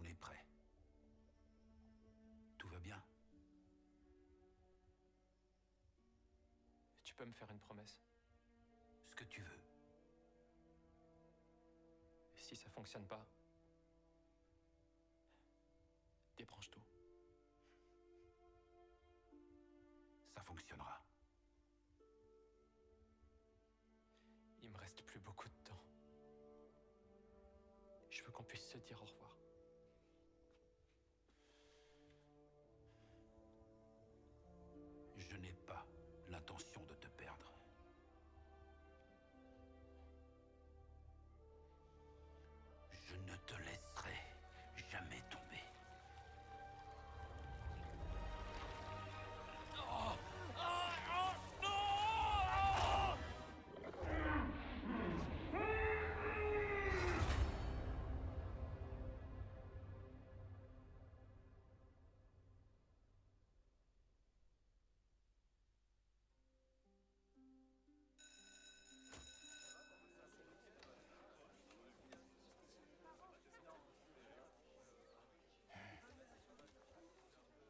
est prêt. Tout va bien? Tu peux me faire une promesse? Ce que tu veux. Si ça fonctionne pas, débranche tout. Ça fonctionnera. Il me reste plus beaucoup de temps. Je veux qu'on puisse se dire au revoir. Je n'ai pas l'intention de te perdre. Je ne te laisserai jamais tomber.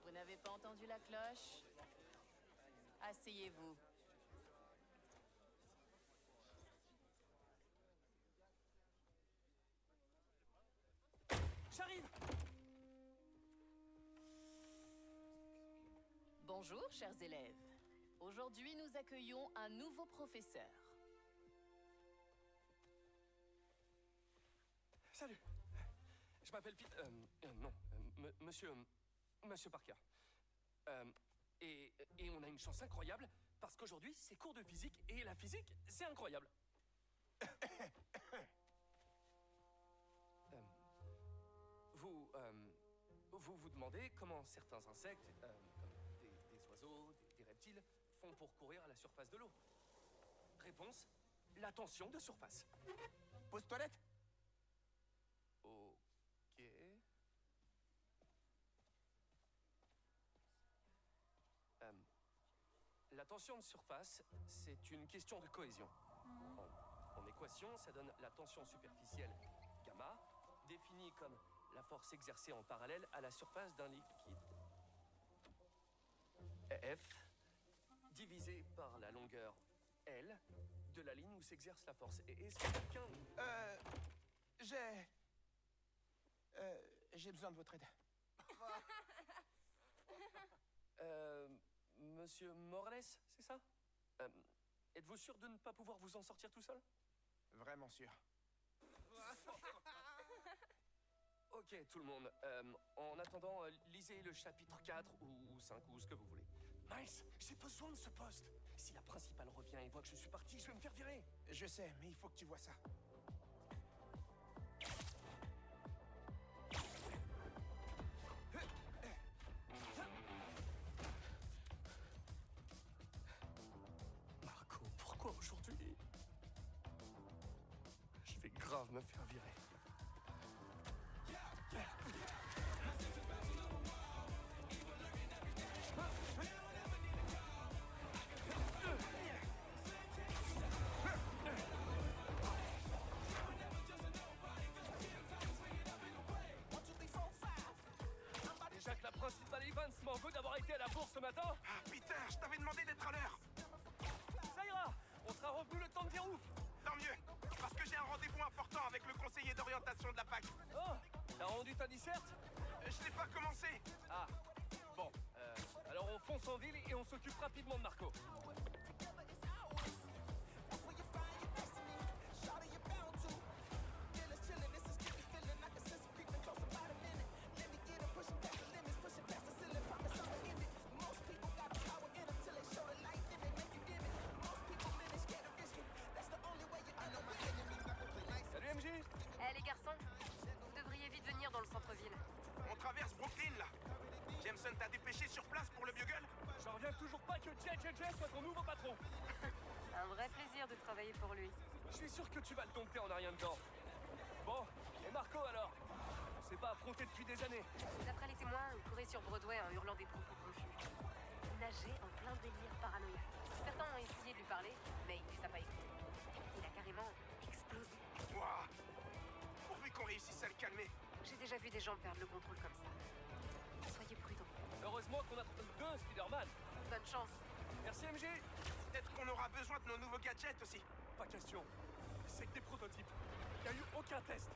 Vous n'avez pas entendu la cloche? Asseyez-vous. J'arrive! Bonjour, chers élèves. Aujourd'hui, nous accueillons un nouveau professeur. Salut! Je m'appelle Pete... Monsieur Parker. Et on a une chance incroyable, parce qu'aujourd'hui, c'est cours de physique, et la physique, c'est incroyable. Vous vous demandez comment certains insectes, comme des oiseaux, des reptiles, font pour courir à la surface de l'eau. Réponse, la tension de surface. Pause toilette. Ok... la tension de surface, c'est une question de cohésion. En équation, ça donne la tension superficielle, gamma, définie comme la force exercée en parallèle à la surface d'un liquide, F, divisé par la longueur L de la ligne où s'exerce la force. Et est-ce que quelqu'un... J'ai besoin de votre aide. Monsieur Morales, c'est ça? Êtes-vous sûr de ne pas pouvoir vous en sortir tout seul? Vraiment sûr. Ok, tout le monde. En attendant, lisez le chapitre 4 ou 5 ou ce que vous voulez. Miles, j'ai besoin de ce poste. Si la principale revient et voit que je suis parti, je vais me faire virer. Je sais, mais il faut que tu vois ça. Marco, pourquoi aujourd'hui? Je vais grave me faire virer. Déjà que la principale Evans m'en veut d'avoir été à la bourse ce matin. Ah, Peter, je t'avais demandé d'être à l'heure. Ça ira, on sera revenu le temps de dire ouf. Tant mieux, parce que j'ai un rendez-vous important avec le conseiller d'orientation de la fac. Oh, t'as rendu ta disserte? Je l'ai pas commencé. Ah, bon, alors on fonce en ville et on s'occupe rapidement de Marco. Salut MJ. Eh les garçons, vous devriez vite venir dans le centre-ville. On traverse Brooklyn, là. Jameson t'a dépêché sur place pour le bugle? J'en reviens toujours pas que JJJ soit ton nouveau patron. Un vrai plaisir de travailler pour lui. Je suis sûr que tu vas le dompter en un rien de temps. Bon, et Marco alors? On s'est pas affronté depuis des années. D'après les témoins, il courait sur Broadway en hurlant des propos confus. Il nageait en plein délire paranoïaque. Certains ont essayé de lui parler, mais il les a pas écoutés. Il a carrément explosé. Ouah. Pourvu qu'on réussisse à le calmer. J'ai déjà vu des gens perdre le contrôle comme ça. Soyez prudents. Heureusement qu'on a deux Spider-Man. Bonne chance. Merci MJ. Peut-être qu'on aura besoin de nos nouveaux gadgets aussi. Pas question. C'est que des prototypes. Il n'y a eu aucun test.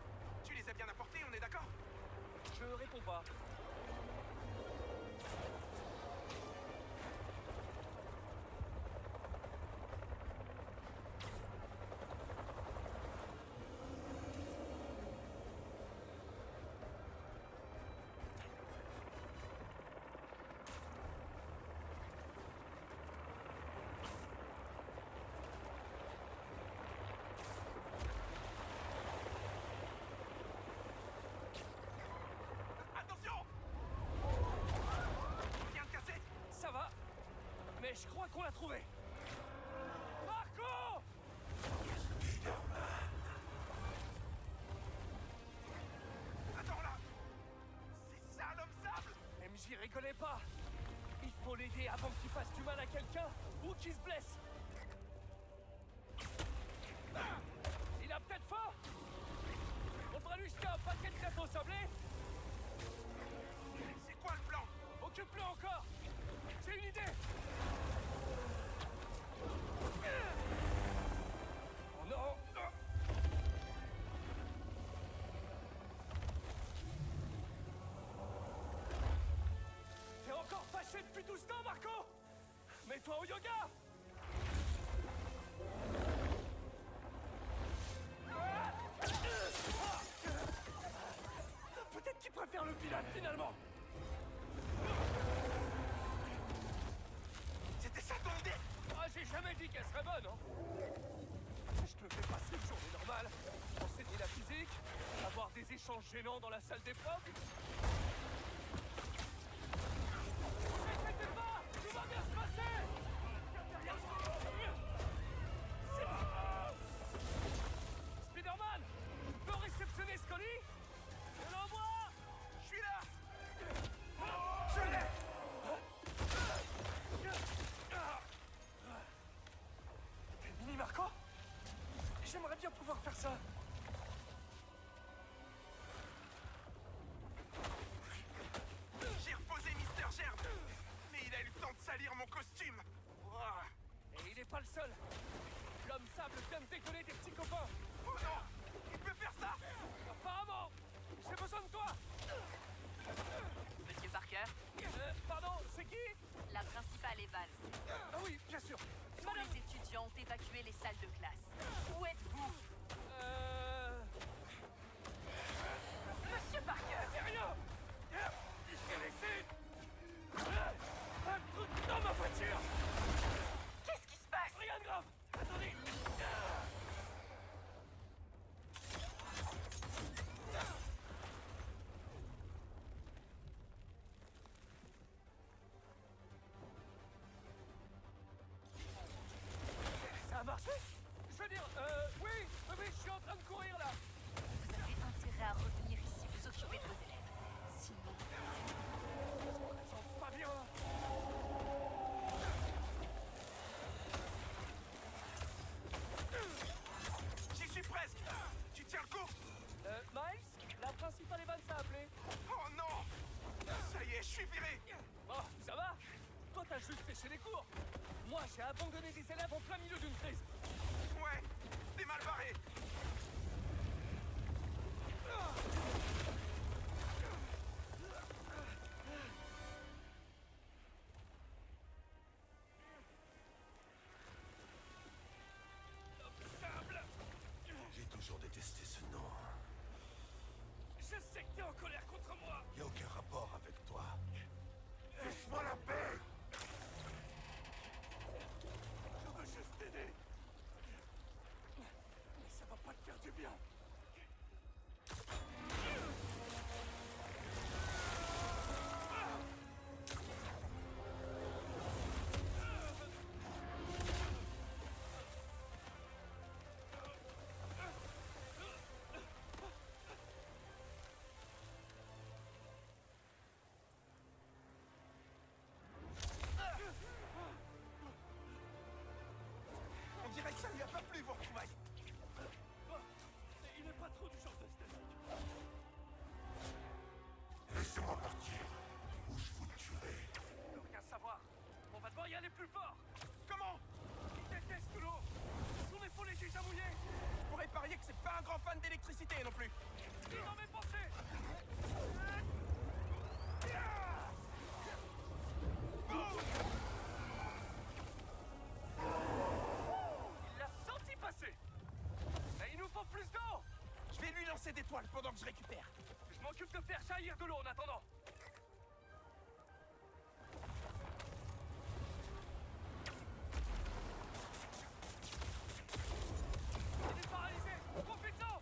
Tu les as bien apportés, on est d'accord? Je réponds pas. Attention! Rien de cassé? Ça va. Mais je crois qu'on l'a trouvé. Marco! Attends là! C'est ça l'homme sable! MJ rigolait pas. Il faut l'aider avant qu'il fasse du mal à quelqu'un ou qu'il se blesse. Il a peut-être faim. On devrait lui jeter un paquet de gâteaux sablés. C'est quoi le plan? Occupe-le encore. J'ai une idée. Oh non. T'es encore fâché depuis tout ce temps, Marco? Mets-toi au yoga. Peut-être qu'il préfère le pilote finalement. C'était ça ton idée? Ah, j'ai jamais dit qu'elle serait bonne, hein. Je te fais passer une journée normale, enseigner la physique, avoir des échanges gênants dans la salle d'épreuve. T'inquiète pas, tout va bien se passer. Spider-Man, tu peux réceptionner Scully? Je l'envoie. Je suis là! Je l'ai! T'es mini Marco? J'aimerais bien pouvoir faire ça. J'ai reposé Mister Gerbe! Mais il a eu le temps de salir mon costume! Ouah. Et il est pas le seul. L'homme sable vient de décoller des petits copains. Oh non! Il peut faire ça! Apparemment, j'ai besoin de toi. Monsieur Parker, Pardon, c'est qui? la principale est Vals. Ah oui, bien sûr. Tous les étudiants ont évacué les salles de classe. Où êtes-vous? Monsieur Parker! C'est rien. J'ai laissé un truc dans ma voiture. Qu'est-ce qui se passe? Rien de grave. Attendez. Ça a marché? Je veux dire, oui, je suis en train de courir là. Vous avez intérêt à revenir ici vous occuper de vos élèves. Sinon, Je sens pas bien. J'y suis presque! Tu tiens le coup? Miles, la principale Evans a appelé. Oh non! Ça y est, je suis viré! Bon, ça va? Toi, t'as juste séché les cours. Moi, j'ai abandonné des élèves en plein milieu d'une crise. Ouais, t'es mal barré! Sable. J'ai toujours détesté ce nom. Je sais que t'es en colère contre moi. Y a aucun rapport avec toi. Laisse-moi la paix! Je veux juste t'aider. un grand fan d'électricité non plus. Dis dans mes pensées. Il l'a senti passer. Mais il nous faut plus d'eau. Je vais lui lancer des toiles pendant que je récupère. Je m'occupe de faire jaillir de l'eau en attendant. Il est paralysé. Profite-en.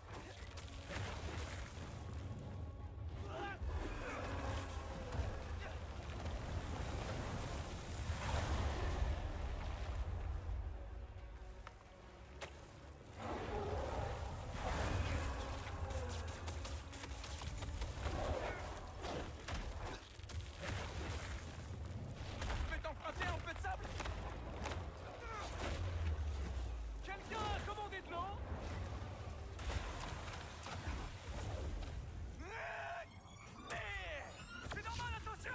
Je vais t'emprunter un peu de sable. Quelqu'un a commandé de l'eau? C'est normal, attention!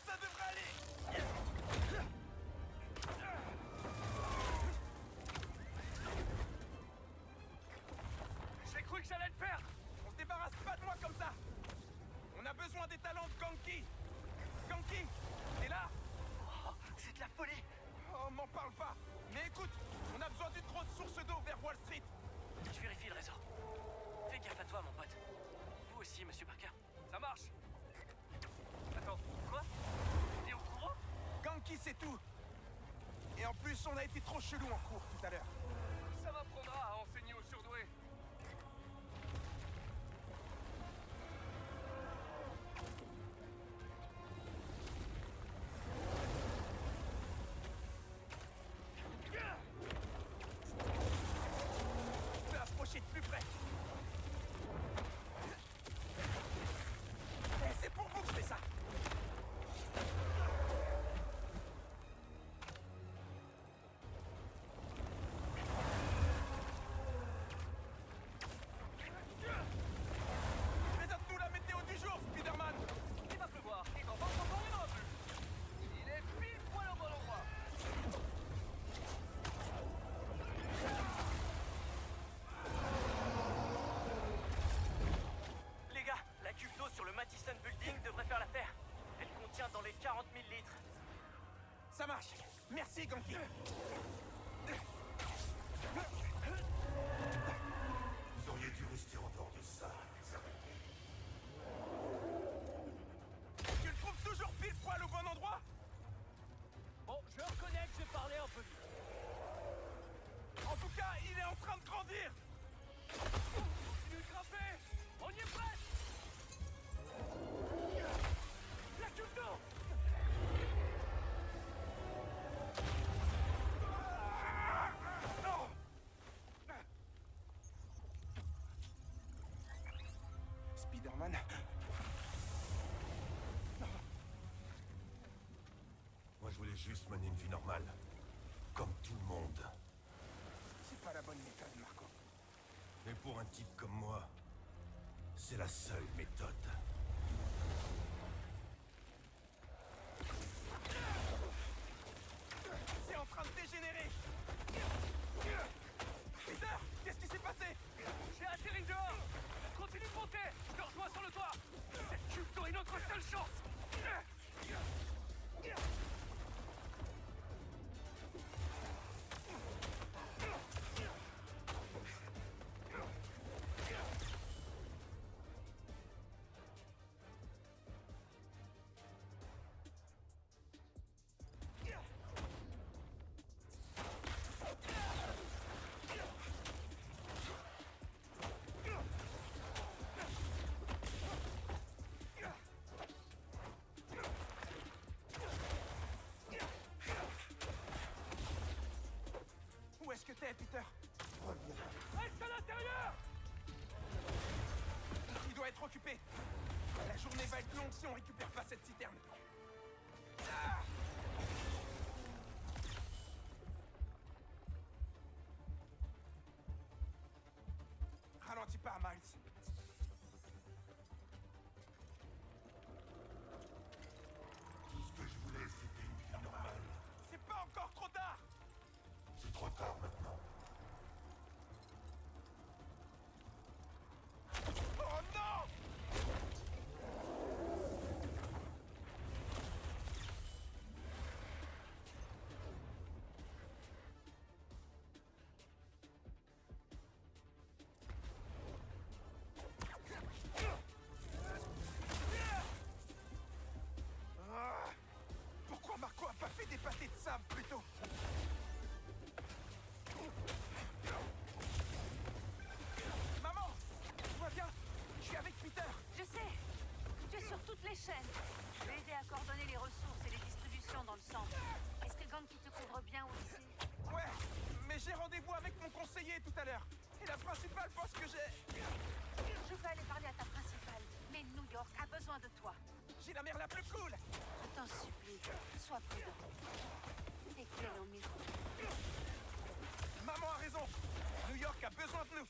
Ça devrait aller. J'ai cru que j'allais le perdre! On se débarrasse pas de moi comme ça. On a besoin des talents de Ganki. Ganki, t'es là? C'est de la folie! Oh, m'en parle pas. Mais écoute, on a besoin d'une grosse source d'eau vers Wall Street. Je vérifie le réseau. Fais gaffe à toi, mon pote. Vous aussi, monsieur Parker. Ça marche! Attends, quoi? T'es au courant? Ganki, c'est tout. Et en plus, on a été trop chelou en cours tout à l'heure. Ça m'apprendra à enseigner aux surdoués. Je vais approcher de plus près. Eh, c'est pour vous que je fais ça. Présente-nous la météo du jour, Spider-Man. Il va pleuvoir, et quand va encore il en a plus. Il est pile poil au bon endroit. Les gars, la cuve d'eau sur le Madison Building devrait faire l'affaire. Elle contient dans les 40 000 litres. Ça marche. Merci, Ganki. Vous auriez dû rester en dehors de ça, les arrêtés. Tu le trouves toujours pile poil au bon endroit? Bon, je reconnais que j'ai parlé un peu vite. En tout cas, il est en train de grandir. Continue de grimper. On y est presque. La cuve d'eau. Non. Spider-Man. Moi, je voulais juste mener une vie normale. Comme tout le monde. C'est pas la bonne méthode, Marco. Mais pour un type comme moi, c'est la seule méthode. C'est en train de dégénérer. Peter, qu'est-ce qui s'est passé? J'ai atterri dehors. Continue de monter. Je te rejoins sur le toit. Cette cuve d'eau est notre seule chance. Où est-ce que t'es, Peter? Reste à l'intérieur. Il doit être occupé. La journée va être longue si on récupère pas cette citerne. Ah. Ralentis pas, Miles. mariée tout à l'heure. Et la principale pense que j'ai... Je vais aller parler à ta principale, mais New York a besoin de toi. J'ai la mère la plus cool. Je t'en supplie, sois prudent. Et quel au micro. Maman a raison. New York a besoin de nous.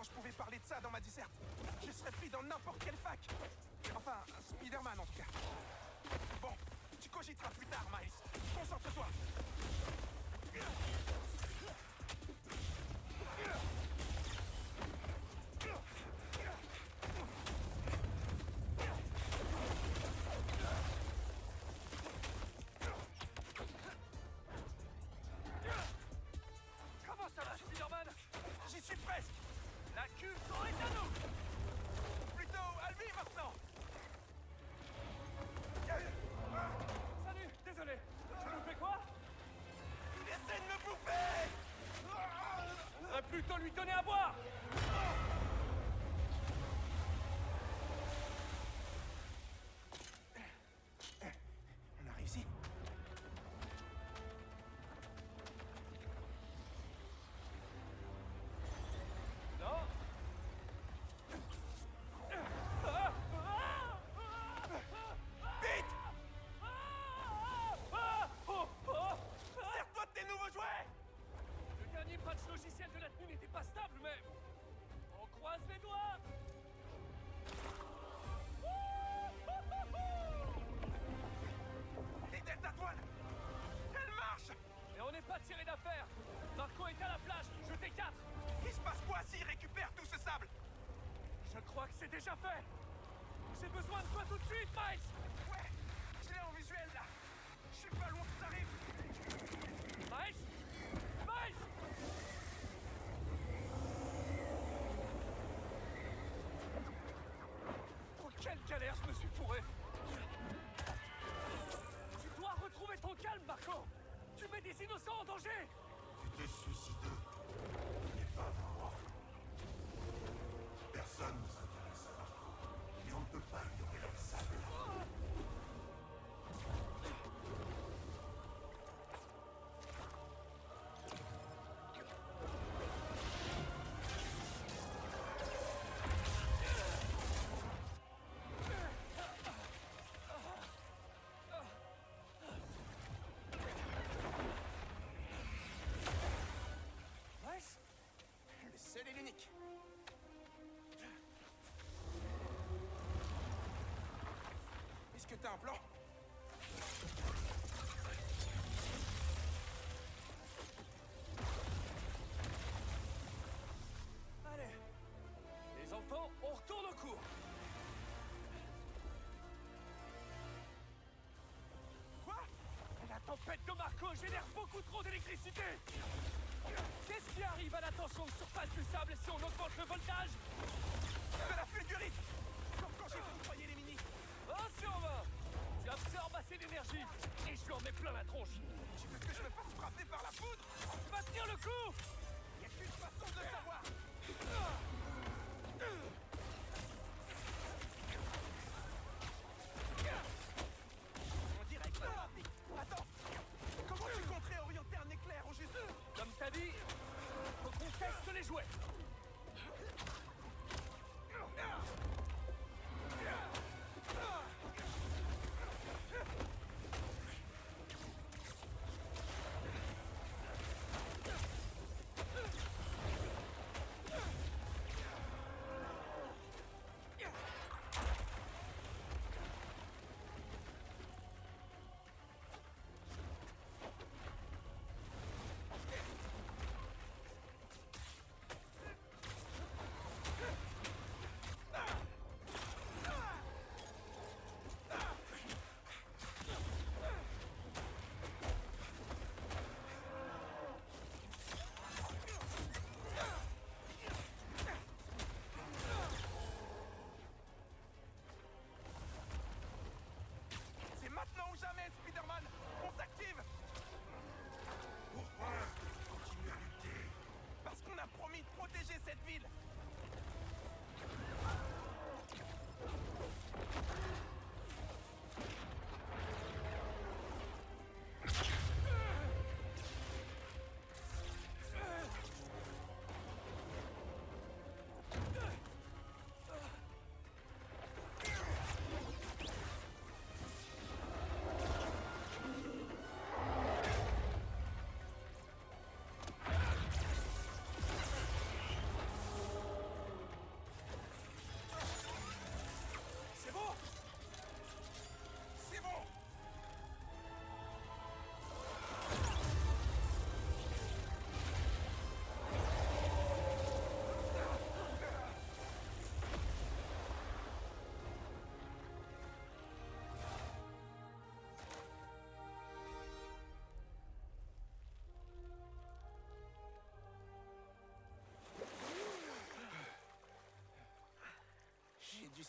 Je pouvais parler de ça dans ma disserte. Je serais pris dans n'importe quelle fac. Enfin, Spider-Man en tout cas. Bon, tu cogiteras plus tard, Miles. Concentre-toi. Comment ça va, Spider-Man? J'y suis presque. La culture est à nous! Plutôt à lui maintenant! Salut, désolé. J'ai loupé quoi? Il essaie de me bouffer! On va plutôt lui donner à boire! On a réussi. Non? Vite! Sers-toi de tes nouveaux jouets! Le dernier patch logiciel de la tenue n'était pas stable, mais... On croise les doigts! Les Delta Toiles! Elle marche! Et on n'est pas tiré d'affaire! Marco est à la plage, jetez 4! Il se passe quoi s'il récupère tout ce sable? Je crois que c'est déjà fait! J'ai besoin de toi tout de suite, Miles! Ouais, je l'ai en visuel là. Je suis pas loin que t'arrives. Miles! Miles! Oh, quelle galère je me suis fourré! Tu dois retrouver ton calme, Marco! Tu mets des innocents en danger! Tu t'es suicidé. Mais pas moi. Personne ne s'intéresse à Marco. Et on ne peut pas ignorer leur sable. Miles? Le seul et l'unique. Est-ce que t'as un plan? Allez! Les enfants, on retourne au cours! Quoi? La tempête de Marco génère beaucoup trop d'électricité! Qu'est-ce qui arrive à la tension de surface du sable si on augmente le voltage? De la fulgurite! Comme quand j'ai foudroyé les mini. Oh, sûrement! Tu absorbes assez d'énergie et je lui en mets plein la tronche! Tu veux que je me fasse frapper par la foudre? Tu vas tenir le coup! Y a qu'une façon de le savoir! On dirait que ça rapide. Attends! Comment tu compterais orienter un éclair au juste? Comme t'as dit, faut qu'on teste les jouets!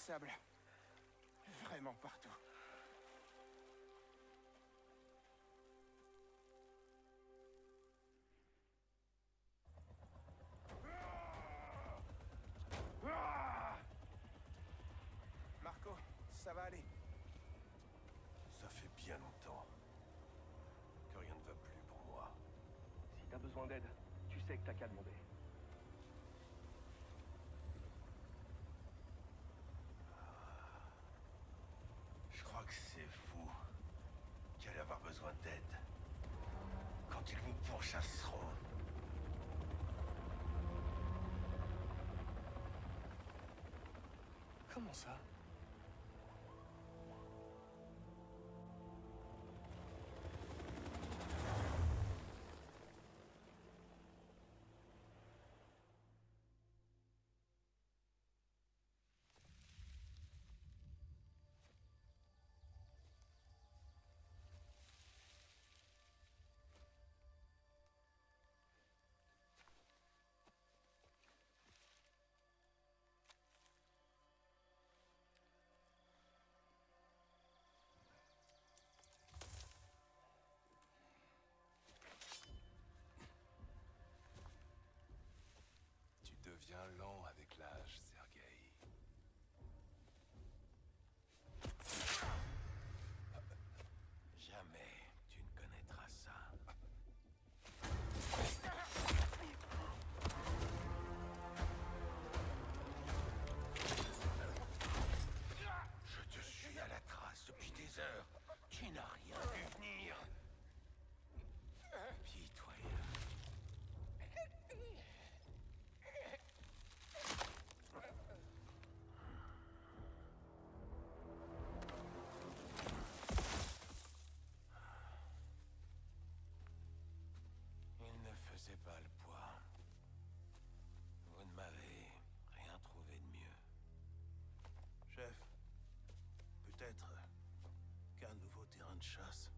sable. Vraiment partout. Marco, ça va aller. Ça fait bien longtemps que rien ne va plus pour moi. Si t'as besoin d'aide, tu sais que t'as qu'à demander. Je crois que c'est vous qui allez avoir besoin d'aide quand ils vous pourchasseront. Comment ça? Tu deviens lent avec l'âge, Sergueï. Jamais tu ne connaîtras ça. Je te suis à la trace depuis des heures. Tu n'as rien vu venir. Pitoyable. Il ne faisait pas le poids. Vous ne m'avez rien trouvé de mieux. Chef, peut-être qu'un nouveau terrain de chasse.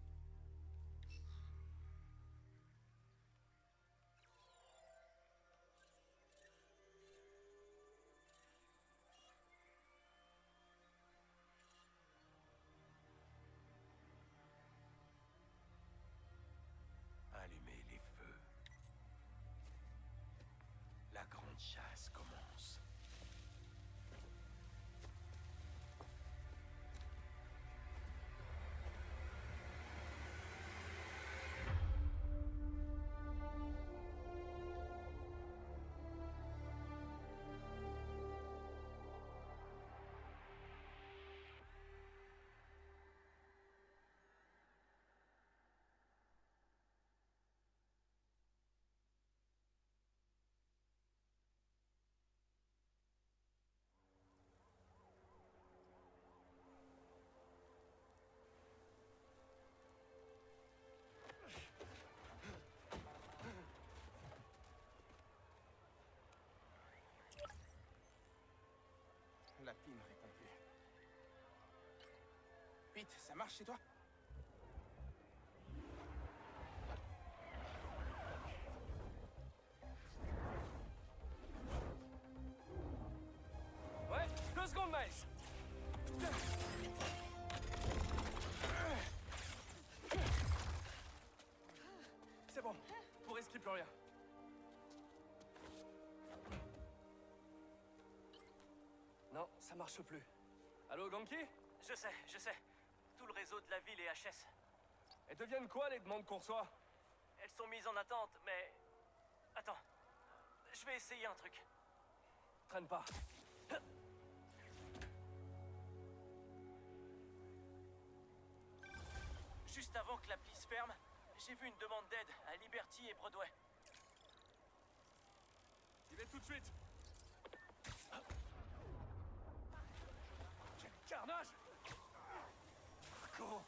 Allumez les feux. La grande chasse commence. La pile ne répond plus. Pete, ça marche chez toi? Ouais, 2 secondes, Miles. C'est bon, pour risquer plus rien. Non, ça marche plus. Allô, Ganki? Je sais. Tout le réseau de la ville est HS. Elles deviennent quoi, les demandes qu'on reçoit? Elles sont mises en attente, mais... Attends. Je vais essayer un truc. Traîne pas. Juste avant que l'appli se ferme, j'ai vu une demande d'aide à Liberty et Broadway. J'y vais tout de suite. Quel carnage! Marco!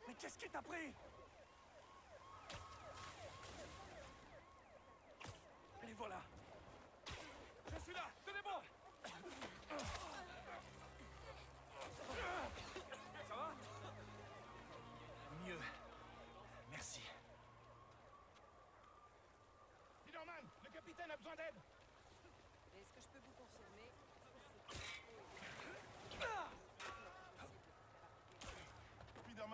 Mais qu'est-ce qui t'a pris? Les voilà! Je suis là! Tenez bon! Ça va? Mieux. Merci. Spider-Man, le capitaine a besoin d'aide. Est-ce que je peux vous confirmer? C'est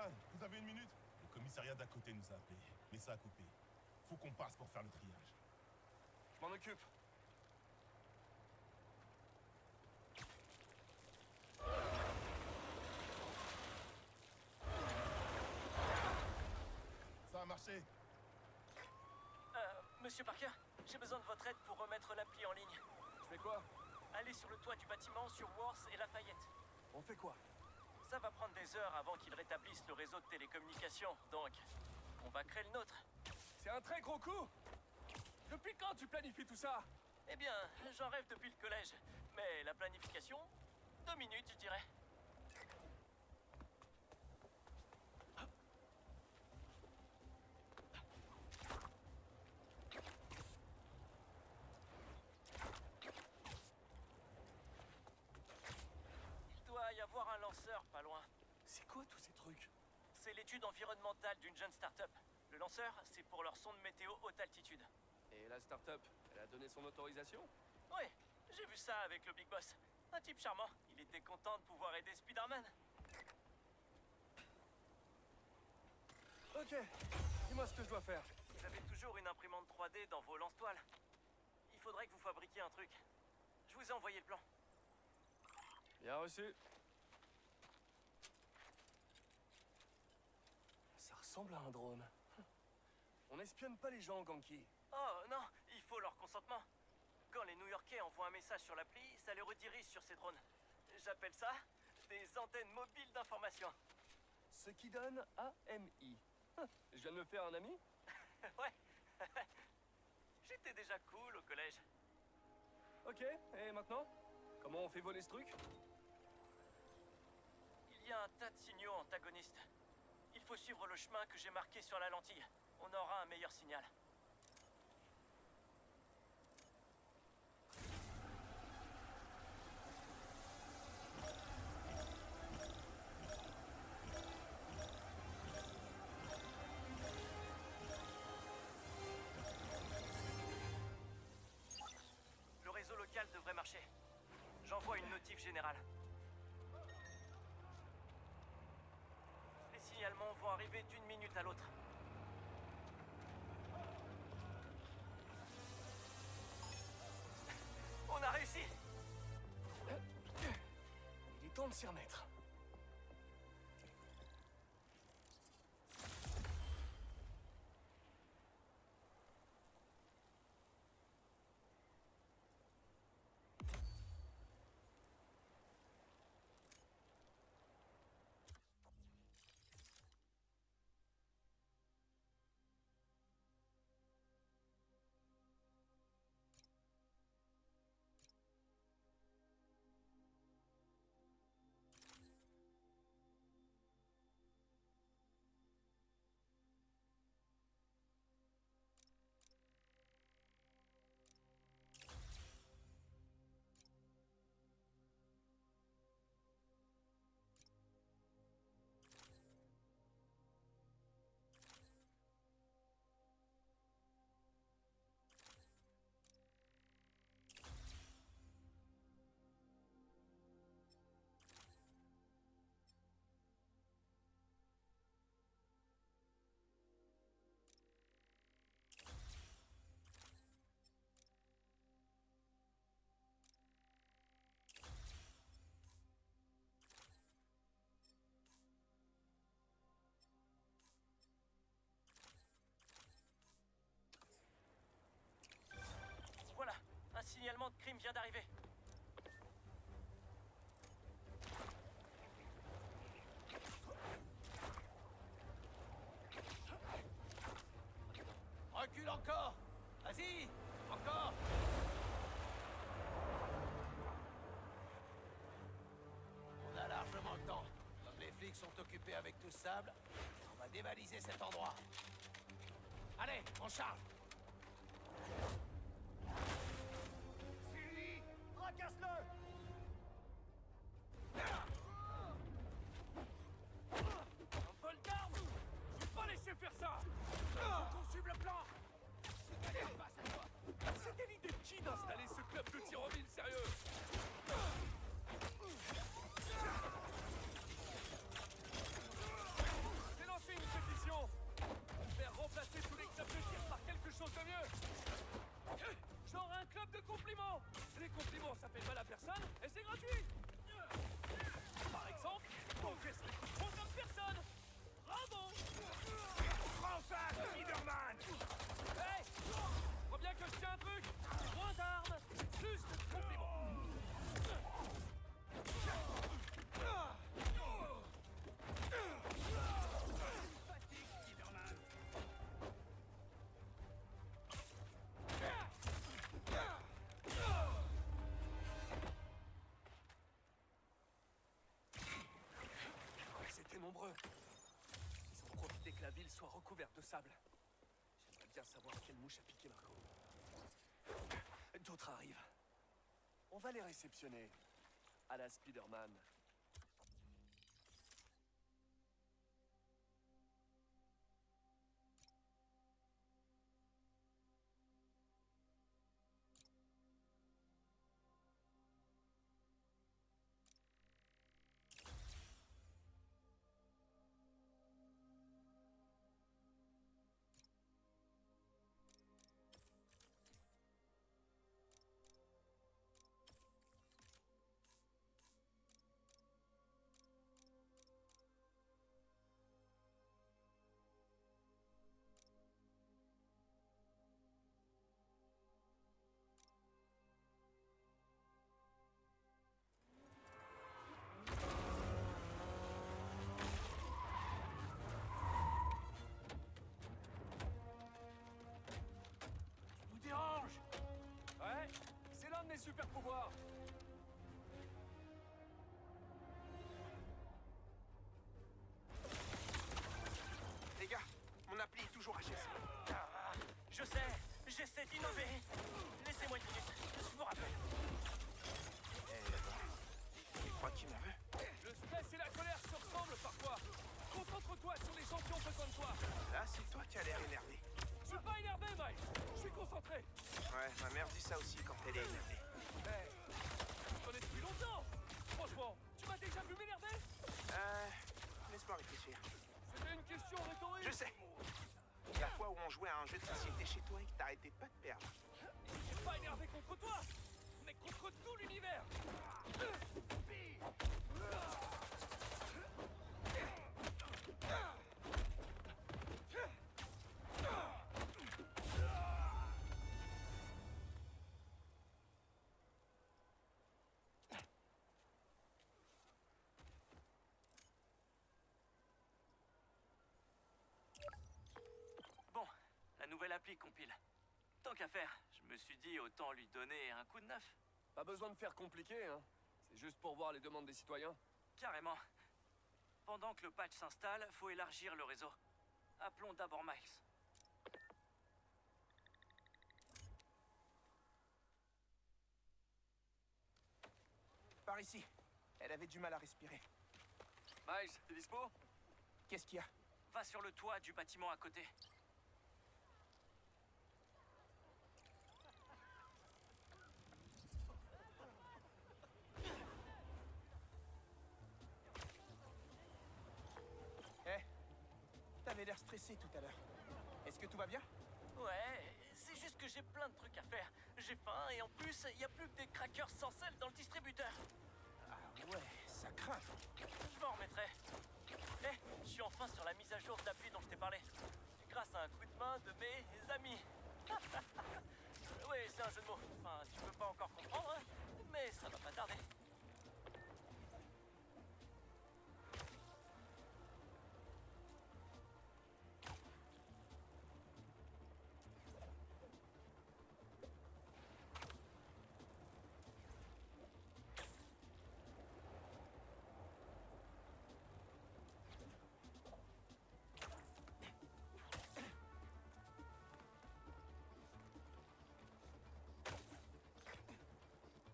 Spider-Man, vous avez une minute? Le commissariat d'à côté nous a appelés, mais ça a coupé. Faut qu'on passe pour faire le triage. Je m'en occupe. Ça a marché. Monsieur Parker, j'ai besoin de votre aide pour remettre l'appli en ligne. Je fais quoi? Allez sur le toit du bâtiment sur Worth et Lafayette. On fait quoi? Ça va prendre des heures avant qu'ils rétablissent le réseau de télécommunications, donc on va créer le nôtre. C'est un très gros coup! Depuis quand tu planifies tout ça? Eh bien, j'en rêve depuis le collège. Mais la planification, 2 minutes, je dirais. Il doit y avoir un lanceur pas loin. C'est quoi tous ces trucs? C'est l'étude environnementale d'une jeune start-up. Le lanceur, c'est pour leur sonde météo haute altitude. Et la start-up, elle a donné son autorisation? Ouais, j'ai vu ça avec le Big Boss. Un type charmant. Il était content de pouvoir aider Spider-Man. Ok, dis-moi ce que je dois faire. Vous avez toujours une imprimante 3D dans vos lance-toiles. Il faudrait que vous fabriquiez un truc. Je vous ai envoyé le plan. Bien reçu. Ça ressemble à un drone. On espionne pas les gens, Ganki. Oh non, il faut leur consentement. Quand les New-Yorkais envoient un message sur l'appli, ça les redirige sur ces drones. J'appelle ça des antennes mobiles d'information. Ce qui donne AMI. Je viens de me faire un ami? Ouais. J'étais déjà cool au collège. Ok, et maintenant? Comment on fait voler ce truc? Il y a un tas de signaux antagonistes. Il faut suivre le chemin que j'ai marqué sur la lentille. On aura un meilleur signal. Le réseau local devrait marcher. J'envoie une notif générale. Les signalements vont arriver d'une minute à l'autre. On a réussi! Il est temps de s'y remettre. Voilà, un signalement de crime vient d'arriver. Recule encore! Vas-y! Encore! On a largement le temps. Comme les flics sont occupés avec tout ce sable, on va dévaliser cet endroit. Allez, on charge! Suis-lui! Racasse-le! Un vol d'armes! Je vais pas laisser faire ça! Faut qu'on suive le plan! C'était l'idée de qui d'installer ce club de tir en ville, sérieux? eux. Ils ont profité que la ville soit recouverte de sable. J'aimerais bien savoir quelle mouche a piqué Marco. D'autres arrivent. On va les réceptionner. À la Spider-Man. Vous dérange? Ouais, c'est l'un de mes super pouvoirs. Les gars, mon appli est toujours HS. Ah, je sais, j'essaie d'innover. Laissez-moi une minute, je vous rappelle. Tu crois qu'il m'en veut? Le stress et la colère se ressemblent parfois. Concentre-toi sur les gens qui ont besoin de toi. Là, c'est toi qui as l'air énervé. Je suis pas énervé, Miles. Je suis concentré. Ouais, ma mère dit ça aussi quand elle est énervée. Hey, on se connaît depuis longtemps. Franchement, tu m'as déjà vu m'énerver? Laisse-moi réfléchir. C'était une question rhétorique. Je sais. La fois où on jouait à un jeu de société chez toi et que t'arrêtais pas de perdre. Je suis pas énervé contre toi, mais contre tout l'univers. Bon, la nouvelle appli compile. Tant qu'à faire, je me suis dit autant lui donner un coup de neuf. Pas besoin de faire compliqué, hein. C'est juste pour voir les demandes des citoyens. Carrément. Pendant que le patch s'installe, faut élargir le réseau. Appelons d'abord Miles. Par ici. Elle avait du mal à respirer. Miles, t'es dispo? Qu'est-ce qu'il y a? Va sur le toit du bâtiment à côté. T'avais l'air stressé tout à l'heure. Est-ce que tout va bien? Ouais, c'est juste que j'ai plein de trucs à faire. J'ai faim et en plus, il y a plus que des crackers sans sel dans le distributeur. Ah ouais, ça craint. Je m'en remettrai. Eh, je suis enfin sur la mise à jour de l'appli dont je t'ai parlé. Grâce à un coup de main de mes amis. Oui, c'est un jeu de mots. Enfin, tu peux pas encore comprendre, hein, mais ça va pas tarder.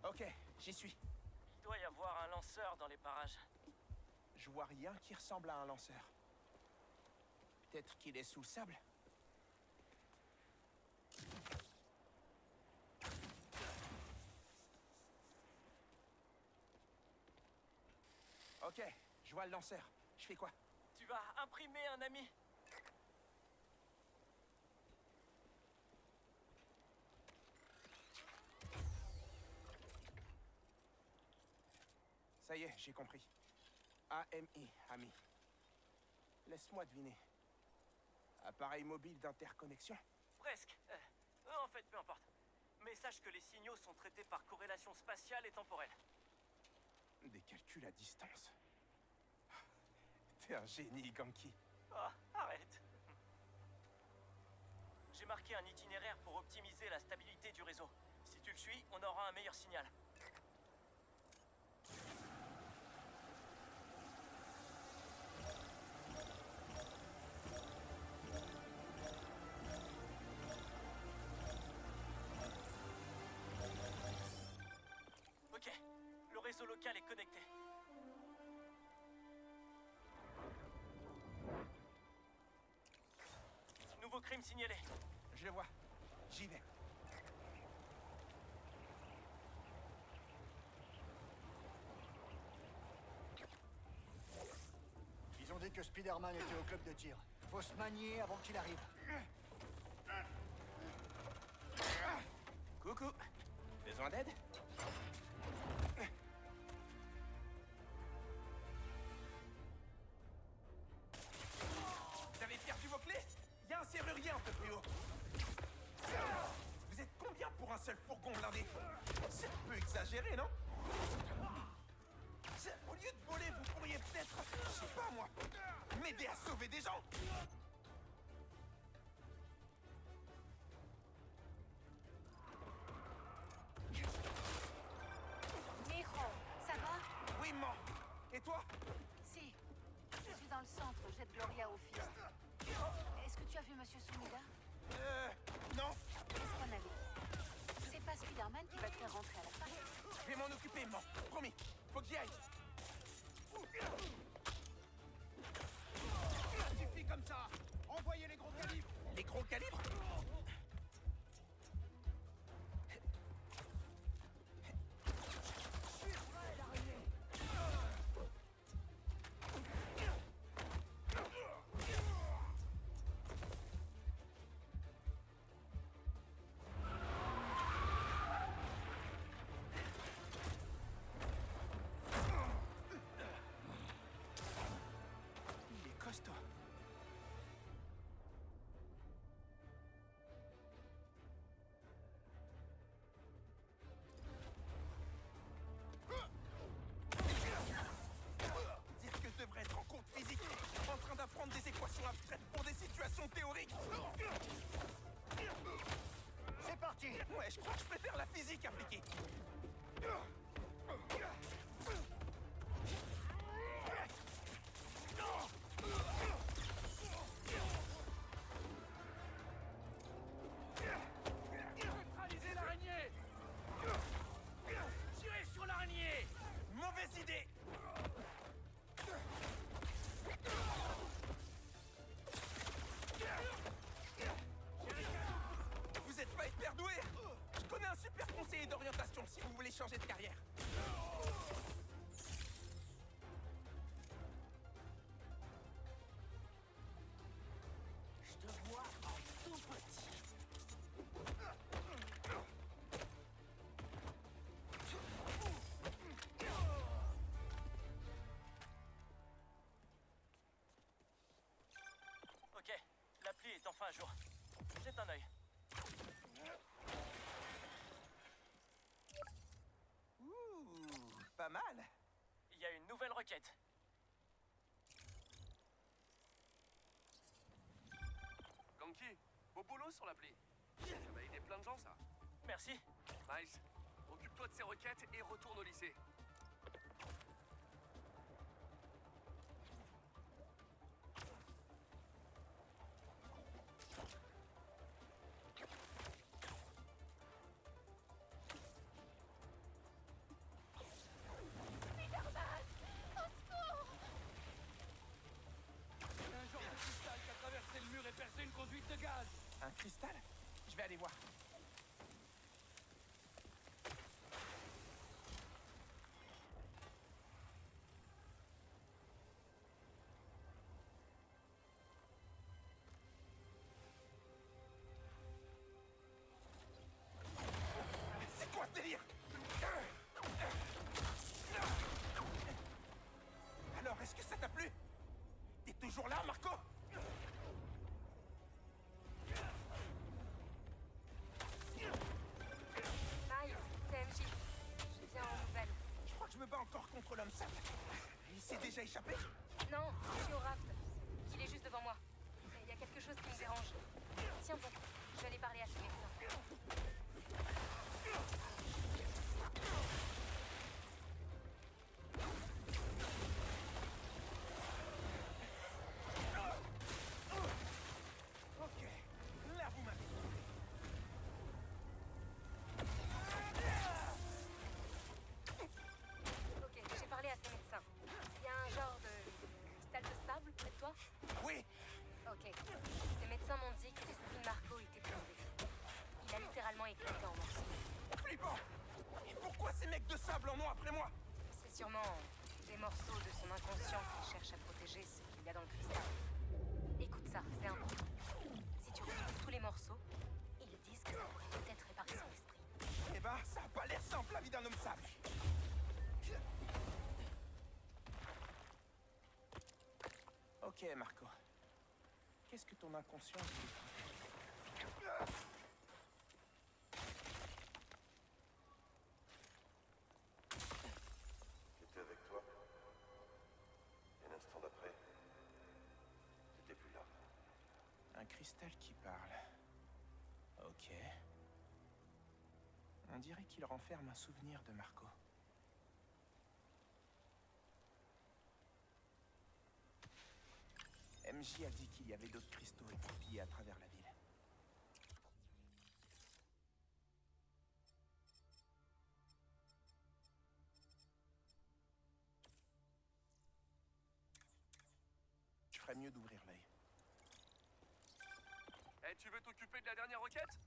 Ok, j'y suis. Il doit y avoir un lanceur dans les parages. Je vois rien qui ressemble à un lanceur. Peut-être qu'il est sous le sable? Ok, je vois le lanceur. Je fais quoi? Tu vas imprimer un ami. Ça y est, j'ai compris. AMI, ami. Laisse-moi deviner. Appareil mobile d'interconnexion? Presque. En fait, peu importe. Mais sache que les signaux sont traités par corrélation spatiale et temporelle. Des calculs à distance. T'es un génie, Ganki. Ah, arrête. J'ai marqué un itinéraire pour optimiser la stabilité du réseau. Si tu le suis, on aura un meilleur signal. réseau local est connecté. Nouveau crime signalé. Je le vois. J'y vais. Ils ont dit que Spider-Man était au club de tir. Faut se manier avant qu'il arrive. Coucou. Besoin d'aide? Vous avez perdu vos clés? Il y a un serrurier un peu plus haut. Vous êtes combien pour un seul fourgon blindé? C'est un peu exagéré, non? Au lieu de voler, vous pourriez peut-être, je sais pas moi, m'aider à sauver des gens. Mijo, ça va? Oui, maman. Et toi? Si. Je suis dans le centre, j'aide Gloria au fist. Est-ce que tu as vu Monsieur Sumida? Non. Qu'est-ce qu'on avait? C'est pas Spider-Man qui va te faire rentrer à la fac. Je vais m'en occuper, maman. Promis. Faut que j'y aille. Ça suffit comme ça. Envoyez les gros calibres. Les gros calibres? Il est costaud. Dire que je devrais être en cours de physique, en train d'apprendre des équations abstraites pour des situations théoriques. C'est parti. Ouais, je crois que je préfère la physique appliquée. Neutralisez l'araignée! Tirez sur l'araignée! Mauvaise idée. Vous êtes pas hyper doué. Je connais un super conseiller d'orientation si vous voulez changer de carrière. Je te vois en tout petit. Ok, l'appli est enfin à jour. Jette un œil. Ouh, pas mal. Il y a une nouvelle requête. Ganki, beau boulot sur l'appli. Ça va aider plein de gens, ça. Merci. Miles, occupe-toi de ces requêtes et retourne au lycée. Un genre de cristal qui a traversé le mur et percé une conduite de gaz. Un cristal? Je vais aller voir. C'est quoi ce délire? Alors, est-ce que ça t'a plu? T'es toujours là, Marco? Miles, c'est MJ. Je viens en nouvelle. Je crois que je me bats encore contre l'homme sable. Il s'est déjà échappé? Non, je suis au raft. Il est juste devant moi. Il y a quelque chose qui me dérange. Tiens bon, je vais aller parler à ce médecin. Ok, là vous m'avez. Oui. Ok. Ces médecins m'ont dit que l'esprit de Marco était brisé. Il a littéralement éclaté en morceaux. Flippant. Et pourquoi ces mecs de sable en ont après moi? C'est sûrement des morceaux de son inconscient qui cherche à protéger ce qu'il y a dans le cristal. Écoute ça, c'est important. Si tu retrouves tous les morceaux, ils disent que ça pourrait peut-être réparer son esprit. Eh ben, ça a pas l'air simple, la vie d'un homme sable. Ok, Marco. Qu'est-ce que ton inconscient dit? J'étais avec toi. Et l'instant d'après, t'étais plus là. Un cristal qui parle. Ok. On dirait qu'il renferme un souvenir de Marco. MJ a dit qu'il y avait d'autres cristaux éparpillés à travers la ville. Je ferais mieux d'ouvrir l'œil. Eh, tu veux t'occuper de la dernière requête?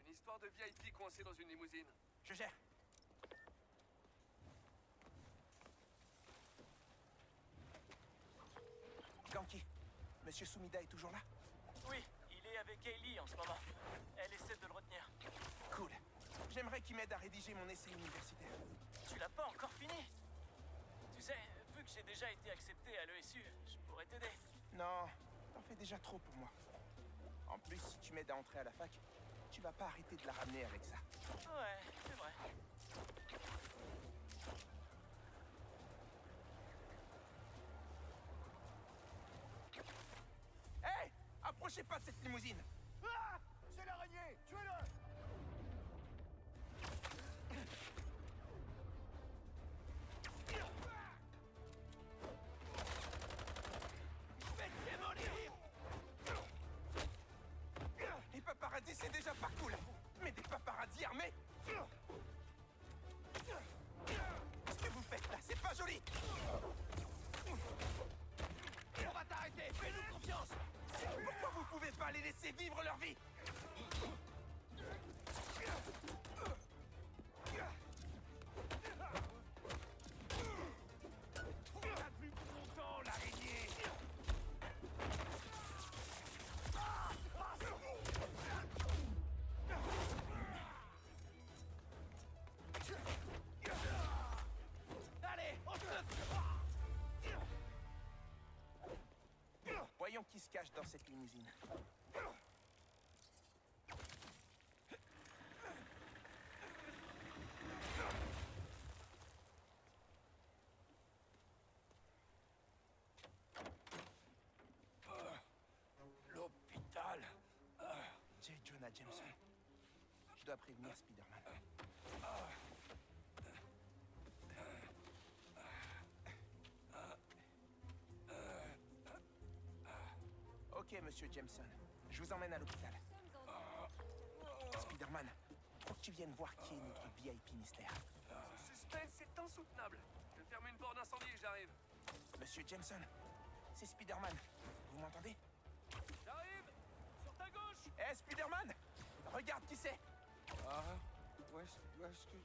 Une histoire de VIP coincé dans une limousine. Je gère. Ganki, Monsieur Sumida est toujours là? Oui, il est avec Hailey en ce moment. Elle essaie de le retenir. Cool. J'aimerais qu'il m'aide à rédiger mon essai universitaire. Tu l'as pas encore fini? Tu sais, vu que j'ai déjà été accepté à l'ESU, je pourrais t'aider. Non, t'en fais déjà trop pour moi. En plus, si tu m'aides à entrer à la fac, tu vas pas arrêter de la ramener avec ça. Ouais, c'est vrai. Hé! Approchez pas de cette limousine! Ah! C'est l'araignée! Tuez-le! Les paparazzis, c'est déjà pas cool! Mais des paparazzis armés? Ce que vous faites là, c'est pas joli! On va t'arrêter! Fais-nous confiance! Pourquoi vous pouvez pas les laisser vivre leur vie? On a plus content, l'araignée! Allez, on se... Voyons qui se cache dans cette limousine. L'hôpital. J. Jonah Jameson. Je dois prévenir Spider-Man. Ok, monsieur Jameson. Je vous emmène à l'hôpital. Spider-Man, faut que tu viennes voir qui est notre VIP mystère. Ce suspense est insoutenable. Je ferme une borne incendie et j'arrive. Monsieur Jameson, c'est Spider-Man. Vous m'entendez? J'arrive! Sur ta gauche! Hé, Spider-Man! Regarde qui c'est! Ah, où est-ce que...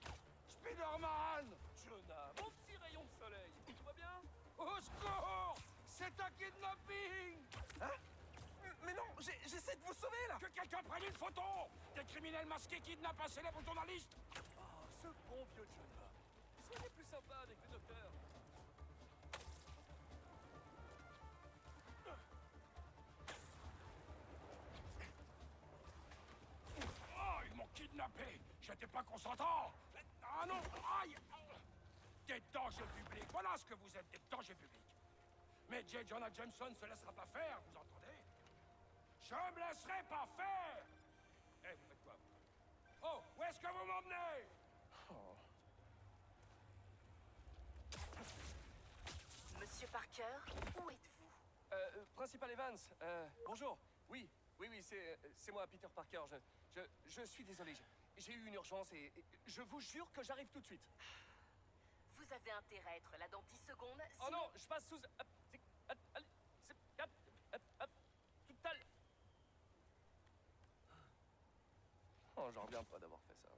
Spider-Man! Jonah, mon petit rayon de soleil. Tout va bien? Au secours! C'est un kidnapping! Hein? Mais non, j'essaie de vous sauver, là! Que quelqu'un prenne une photo! Des criminels masqués kidnappent un célèbre journaliste! Oh, ce bon vieux Jonah. Soyez plus sympa avec le docteur. Oh, ils m'ont kidnappé! J'étais pas consentant! Ah non! Aïe! Des dangers publics! Voilà ce que vous êtes, des dangers publics! Mais J. Jonah Jameson se laissera pas faire, vous entendez? Je me laisserai pas faire! Eh, vous faites quoi? Oh, où est-ce que vous m'emmenez? Monsieur Parker, où êtes-vous? Principal Evans, bonjour. Oui, c'est moi, Peter Parker. Je suis désolé, j'ai eu une urgence et je vous jure que j'arrive tout de suite. Vous avez intérêt à être là dans 10 secondes. Oh sinon- non, je passe sous... Non, j'en reviens pas d'avoir fait ça.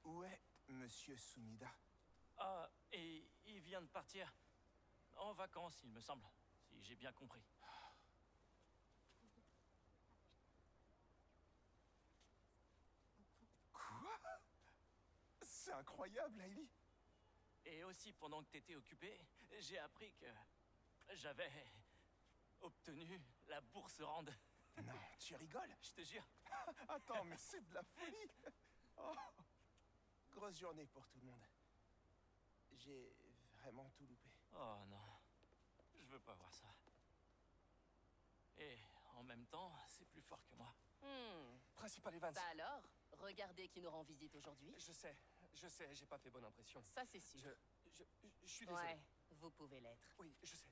Où est Monsieur Sumida? Ah, et il vient de partir. En vacances, il me semble, si j'ai bien compris. Quoi? C'est incroyable, Hailey. Et aussi, pendant que t'étais occupé, j'ai appris que j'avais obtenu la bourse Rand. Non, tu rigoles? Je te jure. Attends, mais c'est de la folie. Oh. Grosse journée pour tout le monde. J'ai vraiment tout loupé. Oh non, je veux pas voir ça. Et en même temps, c'est plus fort que moi. Principal Evans. Ça alors? Regardez qui nous rend visite aujourd'hui. Je sais, j'ai pas fait bonne impression. Ça, c'est sûr. Je suis désolé. Ouais, vous pouvez l'être. Oui, je sais.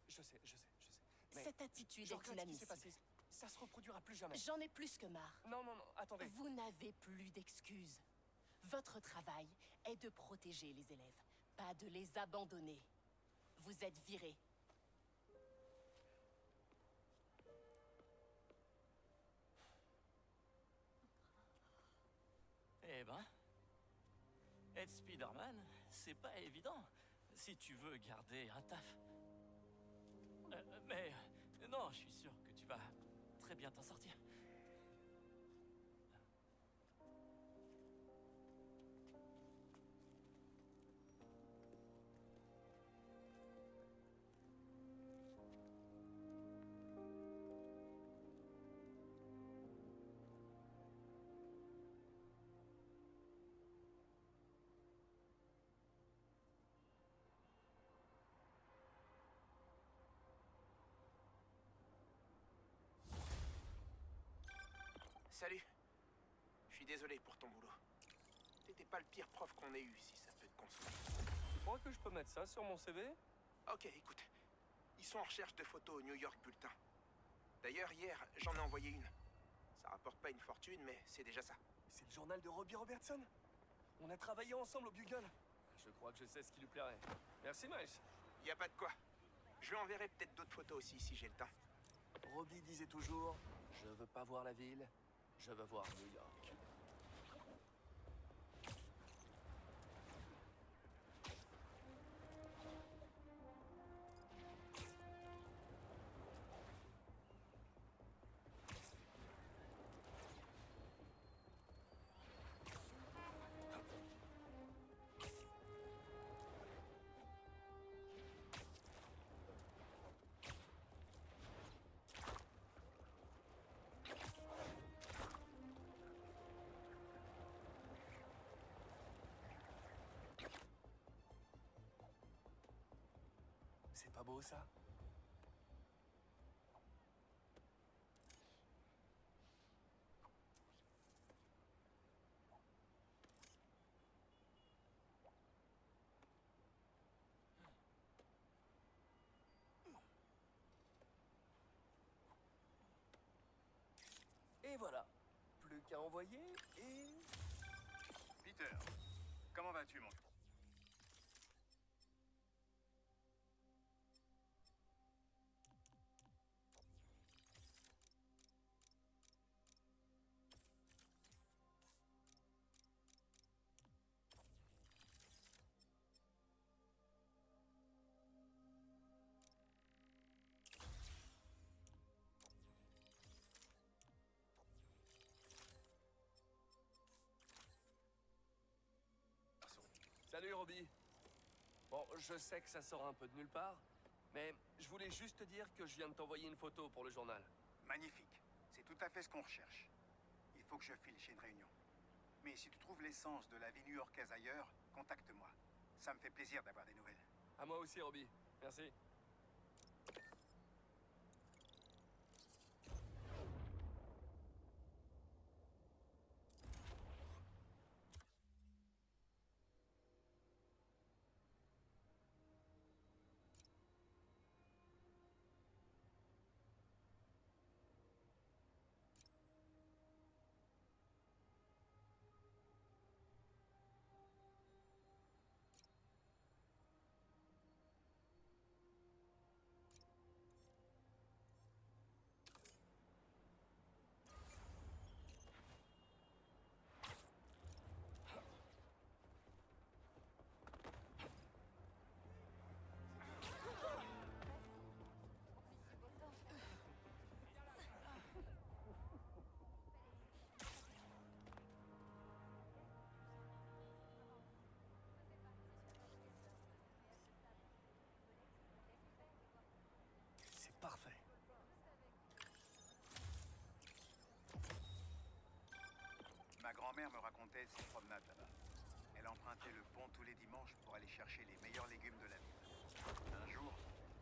Mais Cette attitude je est regrette ce qui s'est inadmissible. passé. Ça se reproduira plus jamais. J'en ai plus que marre. Non, attendez. Vous n'avez plus d'excuses. Votre travail est de protéger les élèves, pas de les abandonner. Vous êtes viré. Eh ben, être Spider-Man, c'est pas évident si tu veux garder un taf. Mais non, je suis sûr que tu vas très bien t'en sortir. Salut. Je suis désolé pour ton boulot. T'étais pas le pire prof qu'on ait eu, si ça peut te consoler. Tu crois que je peux mettre ça sur mon CV? Ok, écoute. Ils sont en recherche de photos au New York Bulletin. D'ailleurs, hier, j'en ai envoyé une. Ça rapporte pas une fortune, mais c'est déjà ça. C'est le journal de Robbie Robertson. On a travaillé ensemble au Bugle. Je crois que je sais ce qui lui plairait. Merci, Miles. Y a pas de quoi. Je lui enverrai peut-être d'autres photos aussi, si j'ai le temps. Robbie disait toujours, je veux pas voir la ville, je veux voir New York. C'est pas beau, ça? Et voilà. Plus qu'à envoyer et... Peter, comment vas-tu, mon... Salut, Robbie. Bon, je sais que ça sort un peu de nulle part, mais je voulais juste te dire que je viens de t'envoyer une photo pour le journal. Magnifique. C'est tout à fait ce qu'on recherche. Il faut que je file chez une réunion. Mais si tu trouves l'essence de la vie new-yorkaise ailleurs, contacte-moi. Ça me fait plaisir d'avoir des nouvelles. À moi aussi, Robbie. Merci. grand-mère me racontait ses promenades là-bas. Elle empruntait le pont tous les dimanches pour aller chercher les meilleurs légumes de la ville. Un jour,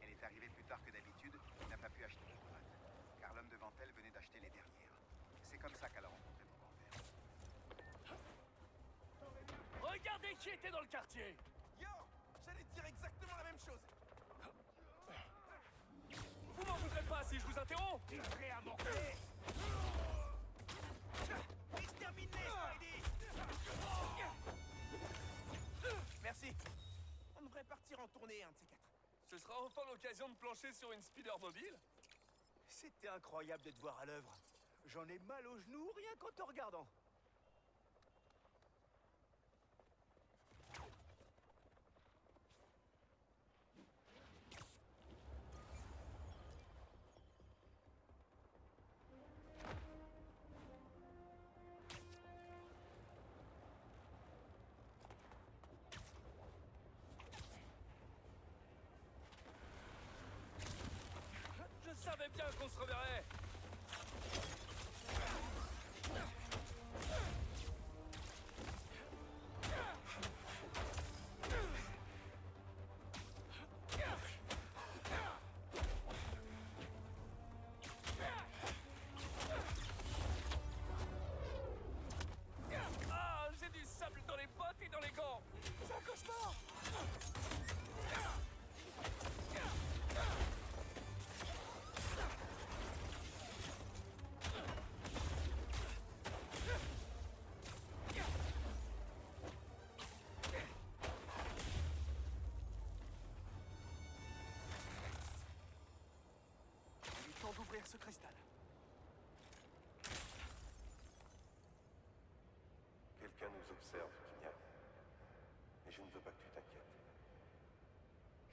elle est arrivée plus tard que d'habitude et n'a pas pu acheter les tomates, car l'homme devant elle venait d'acheter les dernières. C'est comme ça qu'elle a rencontré mon grand-père. Regardez qui était dans le quartier! Yo, j'allais te dire exactement la même chose. Vous m'en voudrez pas si je vous interromps? Prêt à morfler? Exterminé, Spidey! Merci. On devrait partir en tournée, un de ces quatre. Ce sera enfin l'occasion de plancher sur une speeder mobile? C'était incroyable de te voir à l'œuvre. J'en ai mal aux genoux rien qu'en te regardant. Je savais bien qu'on se reverrait! Ah, j'ai du sable dans les bottes et dans les gants! C'est un cauchemar! Il est temps d'ouvrir ce cristal. Quelqu'un nous observe, Kinya. Et je ne veux pas que tu t'inquiètes.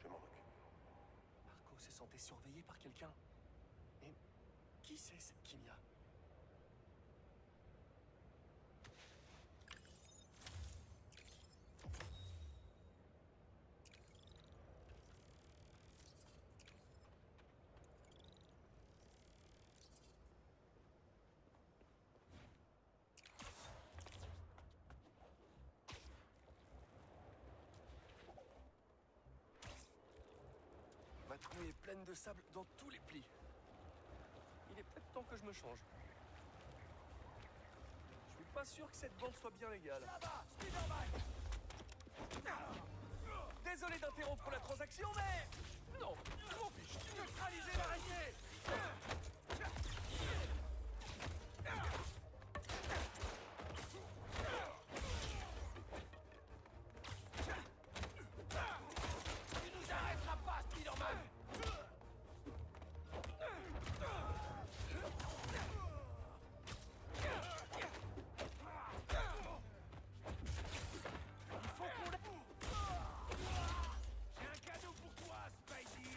Je m'en occupe. Marco se sentait surveillé par quelqu'un. Mais qui c'est cette Kimia? Ma trouée est pleine de sable dans tous les plis. Il est peut-être temps que je me change. Je suis pas sûr que cette bande soit bien légale. Là-bas, Spider-Man! Désolé d'interrompre la transaction, mais... Non, je m'en fiche. Neutralisez l'araignée! Tu nous arrêteras pas, Spider-Man! Il faut qu'on... J'ai un cadeau pour toi, Spidey!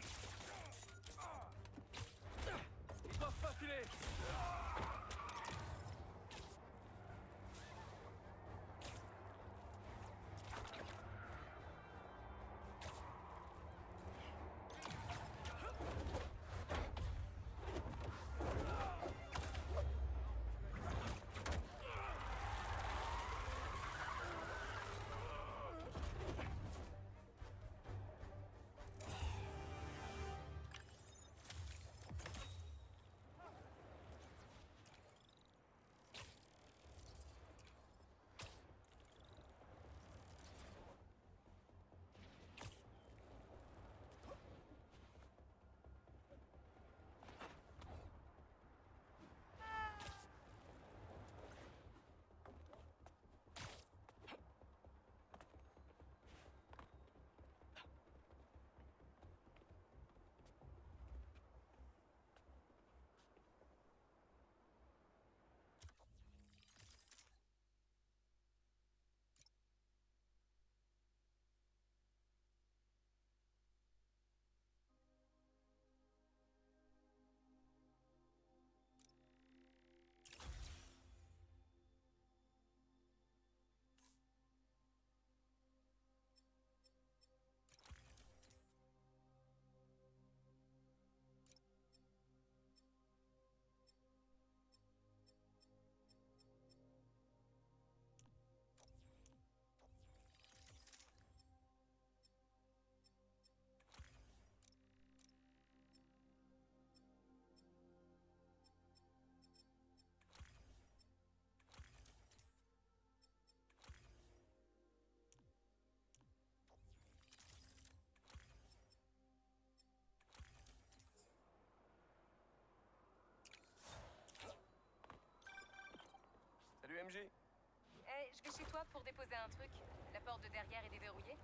Je vais chez toi pour déposer un truc. La porte de derrière est déverrouillée.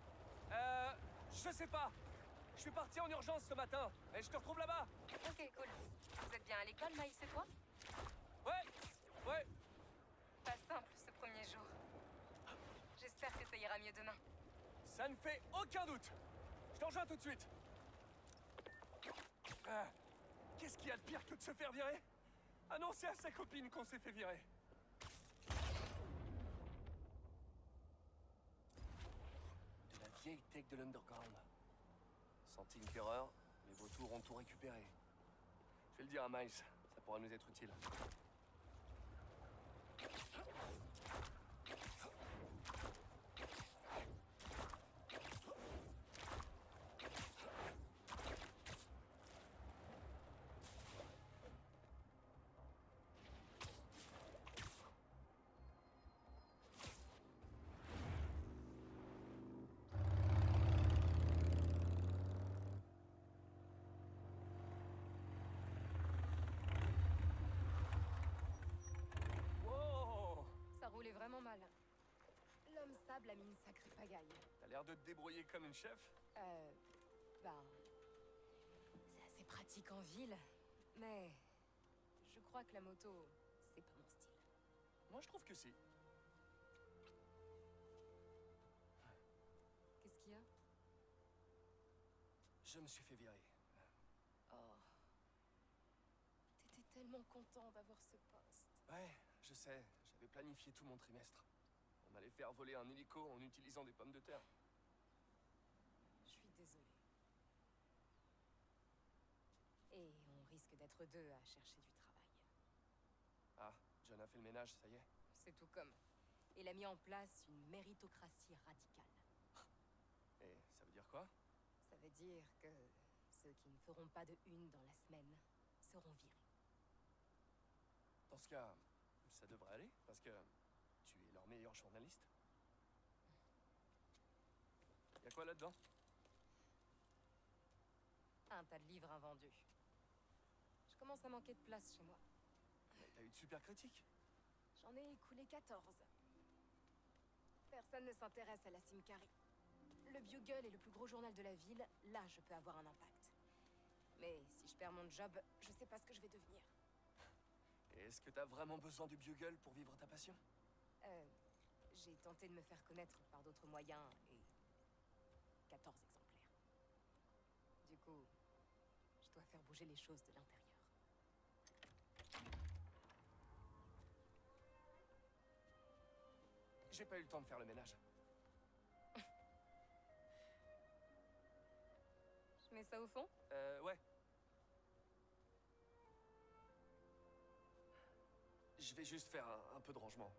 Je sais pas. Je suis parti en urgence ce matin, et je te retrouve là-bas. Ok, cool. Vous êtes bien à l'école, Maïs et toi? Ouais. Pas simple, ce premier jour. J'espère que ça ira mieux demain. Ça ne fait aucun doute. Je t'en rejoins tout de suite. Qu'est-ce qu'il y a de pire que de se faire virer? Annoncer à sa copine qu'on s'est fait virer. De la vieille tech de l'Underground. Sans Tinkerer, les vautours ont tout récupéré. Je vais le dire à Miles, ça pourra nous être utile. Ça roulait vraiment mal. L'homme sable a mis une sacrée pagaille. T'as l'air de te débrouiller comme une chef. Ben... C'est assez pratique en ville, mais... Je crois que la moto, c'est pas mon style. Moi, je trouve que si. Qu'est-ce qu'il y a? Je me suis fait virer. Oh... T'étais tellement content d'avoir ce poste. Ouais, je sais. J'avais planifié tout mon trimestre. On allait faire voler un hélico en utilisant des pommes de terre. Je suis désolée. Et on risque d'être deux à chercher du travail. Ah, John a fait le ménage, ça y est. C'est tout comme. Il a mis en place une méritocratie radicale. Et ça veut dire quoi? Ça veut dire que ceux qui ne feront pas de une dans la semaine seront virés. Dans ce cas, ça devrait aller, parce que tu es leur meilleur journaliste. Y'a quoi là-dedans? Un tas de livres invendus. Je commence à manquer de place chez moi. Mais t'as eu de super critiques. J'en ai écoulé 14. Personne ne s'intéresse à la Simcari. Le Bugle est le plus gros journal de la ville, là je peux avoir un impact. Mais si je perds mon job, je sais pas ce que je vais devenir. Et est-ce que t'as vraiment besoin du Bugle pour vivre ta passion? J'ai tenté de me faire connaître par d'autres moyens et... 14 exemplaires. Du coup, je dois faire bouger les choses de l'intérieur. J'ai pas eu le temps de faire le ménage. Je mets ça au fond? Ouais. Je vais juste faire un peu de rangement.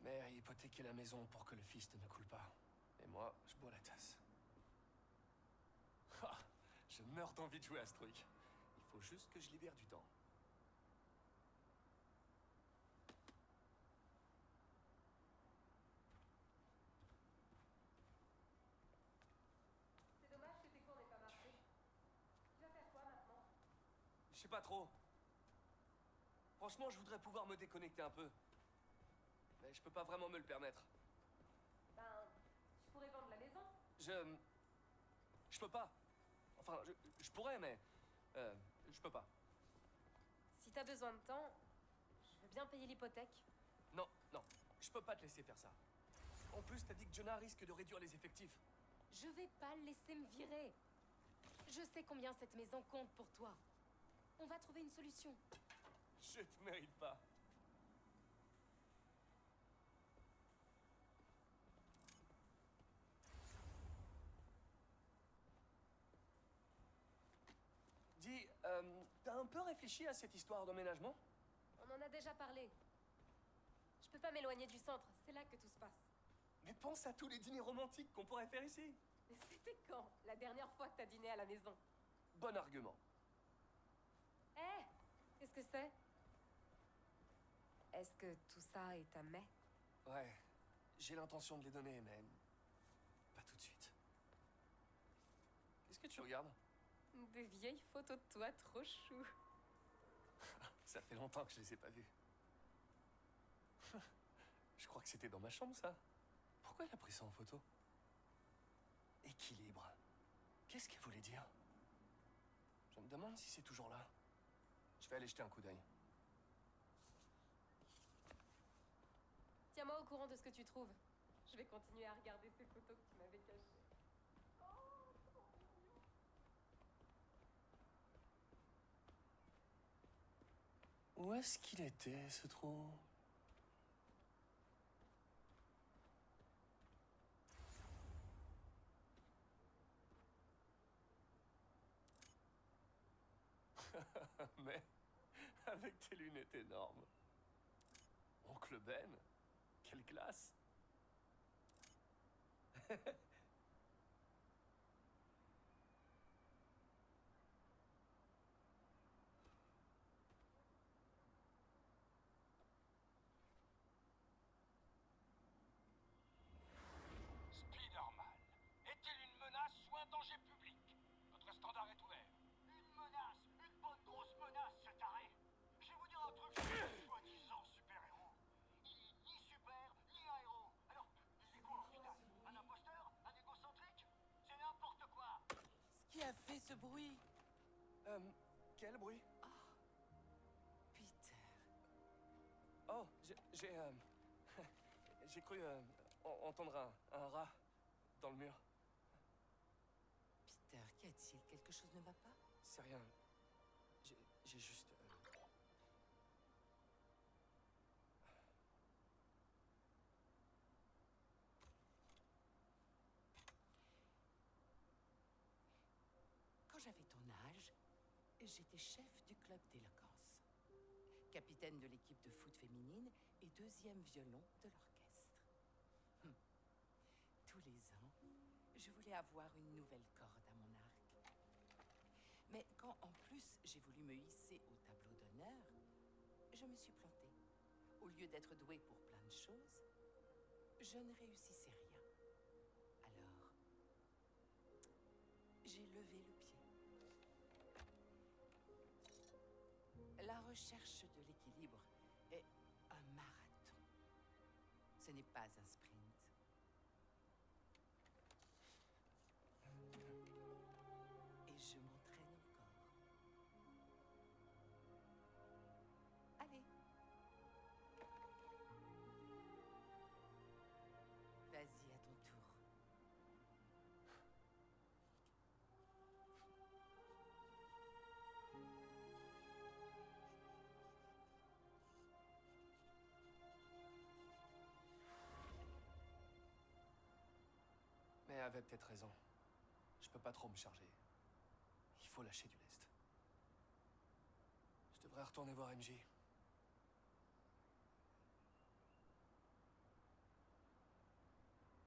Mère a hypothéqué la maison pour que le fist ne coule pas. Et moi, je bois la tasse. Ah, je meurs d'envie de jouer à ce truc. Il faut juste que je libère du temps. C'est dommage que tes cours n'aient pas marché. Tu vas faire quoi maintenant? Je sais pas trop. Franchement, je voudrais pouvoir me déconnecter un peu. Mais je peux pas vraiment me le permettre. Ben, tu pourrais vendre la maison. Je peux pas. Enfin, je pourrais, mais... je peux pas. Si t'as besoin de temps, je veux bien payer l'hypothèque. Non, je peux pas te laisser faire ça. En plus, t'as dit que Jonah risque de réduire les effectifs. Je vais pas le laisser me virer. Je sais combien cette maison compte pour toi. On va trouver une solution. Je te mérite pas. Dis, t'as un peu réfléchi à cette histoire d'emménagement? On en a déjà parlé. Je peux pas m'éloigner du centre, c'est là que tout se passe. Mais pense à tous les dîners romantiques qu'on pourrait faire ici. C'était quand, la dernière fois que t'as dîné à la maison? Bon argument. Hé, qu'est-ce que c'est? Est-ce que tout ça est à mai? Ouais, j'ai l'intention de les donner, mais pas tout de suite. Qu'est-ce que tu regardes? Des vieilles photos de toi trop chou. Ça fait longtemps que je les ai pas vues. Je crois que c'était dans ma chambre, ça. Pourquoi elle a pris ça en photo? Équilibre. Qu'est-ce qu'elle voulait dire? Je me demande si c'est toujours là. Je vais aller jeter un coup d'œil. Tiens-moi au courant de ce que tu trouves. Je vais continuer à regarder ces photos que tu m'avais cachées. Où est-ce qu'il était, ce trou? Mais avec tes lunettes énormes. Oncle Ben, quelle classe! Spider-Man est-il une menace ou un danger public? Notre standard est ouvert. Une menace, une bonne grosse menace, ce taré. Je vais vous dire un truc sur ce soi-disant super-héros. Il est ni super, ni un héros. Alors, il est quoi au final? Un imposteur? Un égocentrique? C'est n'importe quoi. Ce qui a fait ce bruit? Quel bruit? Peter. Oh, j'ai cru entendre un rat dans le mur. Peter, qu'y a-t-il? Quelque chose ne va pas? C'est rien. J'ai juste... Quand j'avais ton âge, j'étais chef du club d'éloquence, capitaine de l'équipe de foot féminine et deuxième violon de l'orchestre. Tous les ans, je voulais avoir une nouvelle corde à mon arc. Mais quand en plus j'ai voulu me hisser au tableau d'honneur, je me suis plantée. Au lieu d'être douée pour plein de choses, je ne réussissais rien. Alors, j'ai levé le pied. La recherche de l'équilibre est un marathon. Ce n'est pas un sprint. Et je m'entraîne encore. Allez. Vas-y, à ton tour. Mais elle avait peut-être raison. Je peux pas trop me charger. Il faut lâcher du lest. Je devrais retourner voir MJ.